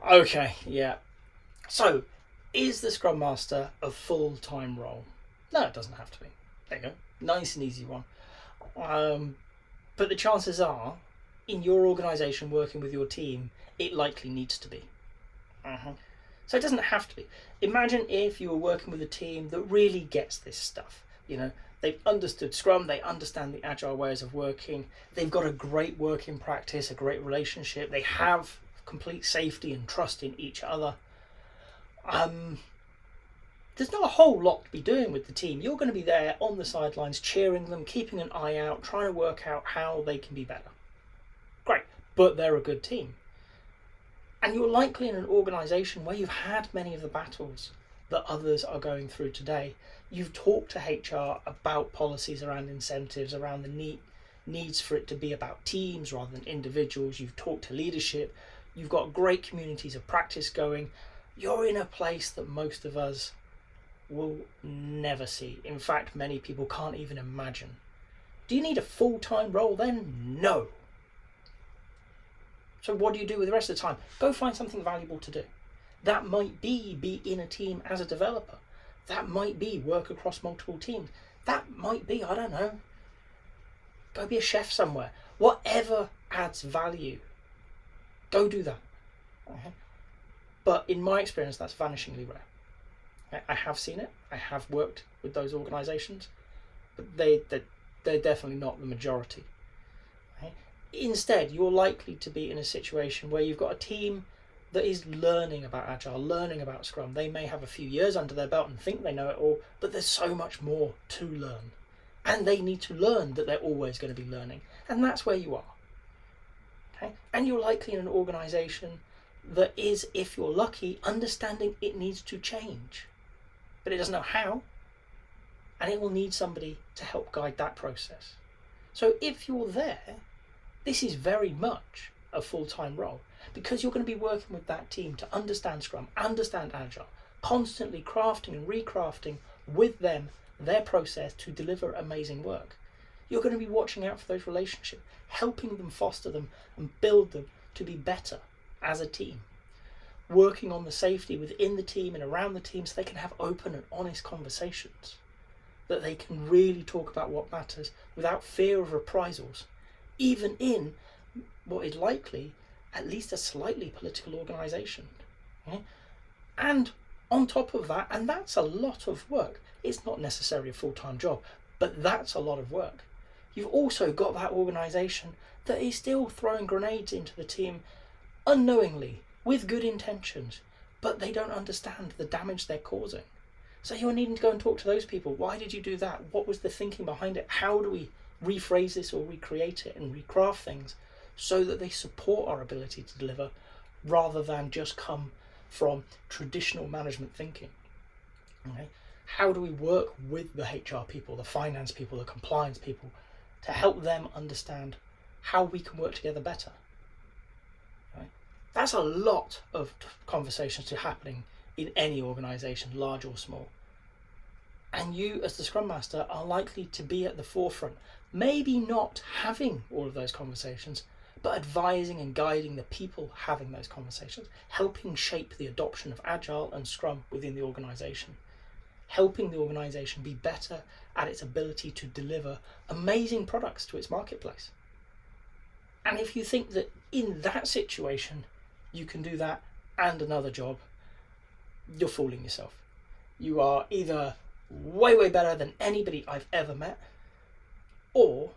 Okay, yeah. So, is the Scrum Master a full-time role? No, it doesn't have to be. There you go. Nice and easy one. Um, but the chances are, in your organisation working with your team, it likely needs to be. So it doesn't have to be. Imagine if you were working with a team that really gets this stuff. They've understood Scrum, they understand the agile ways of working, they've got a great working practice, a great relationship, they have complete safety and trust in each other. There's not a whole lot to be doing with the team. You're going to be there on the sidelines, cheering them, keeping an eye out, trying to work out how they can be better. Great, but they're a good team. And you're likely in an organisation where you've had many of the battles that others are going through today. You've talked to HR about policies around incentives, around the needs for it to be about teams rather than individuals. You've talked to leadership. You've got great communities of practice going. You're in a place that most of us will never see. In fact, many people can't even imagine. Do you need a full-time role then? No. So what do you do with the rest of the time? Go find something valuable to do. That might be in a team as a developer. That might be work across multiple teams. That might be, I don't know, go be a chef somewhere. Whatever adds value, go do that. But in my experience, that's vanishingly rare. I have seen it. I have worked with those organisations, but they're definitely not the majority. Instead, you're likely to be in a situation where you've got a team that is learning about Agile, learning about Scrum. They may have a few years under their belt and think they know it all, but there's so much more to learn. And they need to learn that they're always going to be learning. And that's where you are. Okay? And you're likely in an organisation that is, if you're lucky, understanding it needs to change. But it doesn't know how. And it will need somebody to help guide that process. So if you're there, this is very much a full-time role because you're going to be working with that team to understand Scrum, understand Agile, constantly crafting and recrafting with them their process to deliver amazing work. You're going to be watching out for those relationships, helping them foster them and build them to be better as a team. Working on the safety within the team and around the team so they can have open and honest conversations, that they can really talk about what matters without fear of reprisals, even in what is likely at least a slightly political organisation. And on top of that, and that's a lot of work, it's not necessarily a full-time job, but that's a lot of work. You've also got that organisation that is still throwing grenades into the team unknowingly, with good intentions, but they don't understand the damage they're causing. So you're needing to go and talk to those people. Why did you do that? What was the thinking behind it? How do we rephrase this or recreate it and recraft things so that they support our ability to deliver rather than just come from traditional management thinking? Okay? How do we work with the HR people, the finance people, the compliance people to help them understand how we can work together better? Okay? That's a lot of conversations to happening in any organisation, large or small. And you, as the Scrum Master, are likely to be at the forefront. Maybe not having all of those conversations, but advising and guiding the people having those conversations, helping shape the adoption of Agile and Scrum within the organisation, helping the organisation be better at its ability to deliver amazing products to its marketplace. And if you think that in that situation you can do that and another job, you're fooling yourself. You are either way better than anybody I've ever met, or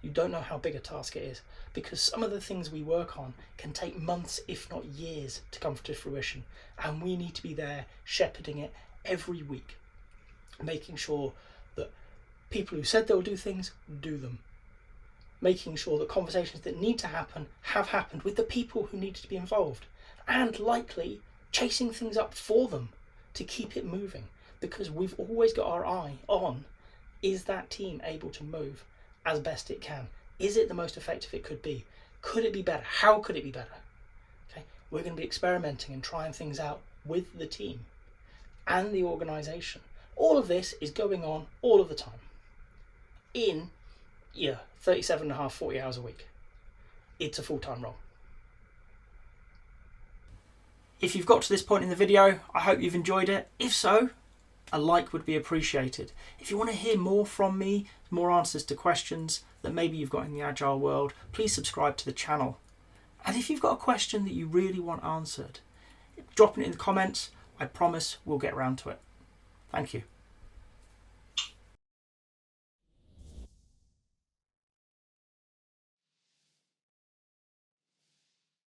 you don't know how big a task it is, because some of the things we work on can take months, if not years, to come to fruition, and we need to be there shepherding it every week, making sure that people who said they'll do things do them, making sure that conversations that need to happen have happened with the people who need to be involved, and likely chasing things up for them to keep it moving, because we've always got our eye on, is that team able to move as best it can? Is it the most effective it could be? Could it be better? How could it be better? Okay, we're going to be experimenting and trying things out with the team and the organisation. All of this is going on all of the time in 37 and a half, 40 hours a week. It's a full-time role. If you've got to this point in the video, I hope you've enjoyed it. If so, a like would be appreciated. If you want to hear more from me, more answers to questions that maybe you've got in the Agile world, please subscribe to the channel. And if you've got a question that you really want answered, drop it in the comments. I promise we'll get around to it. Thank you.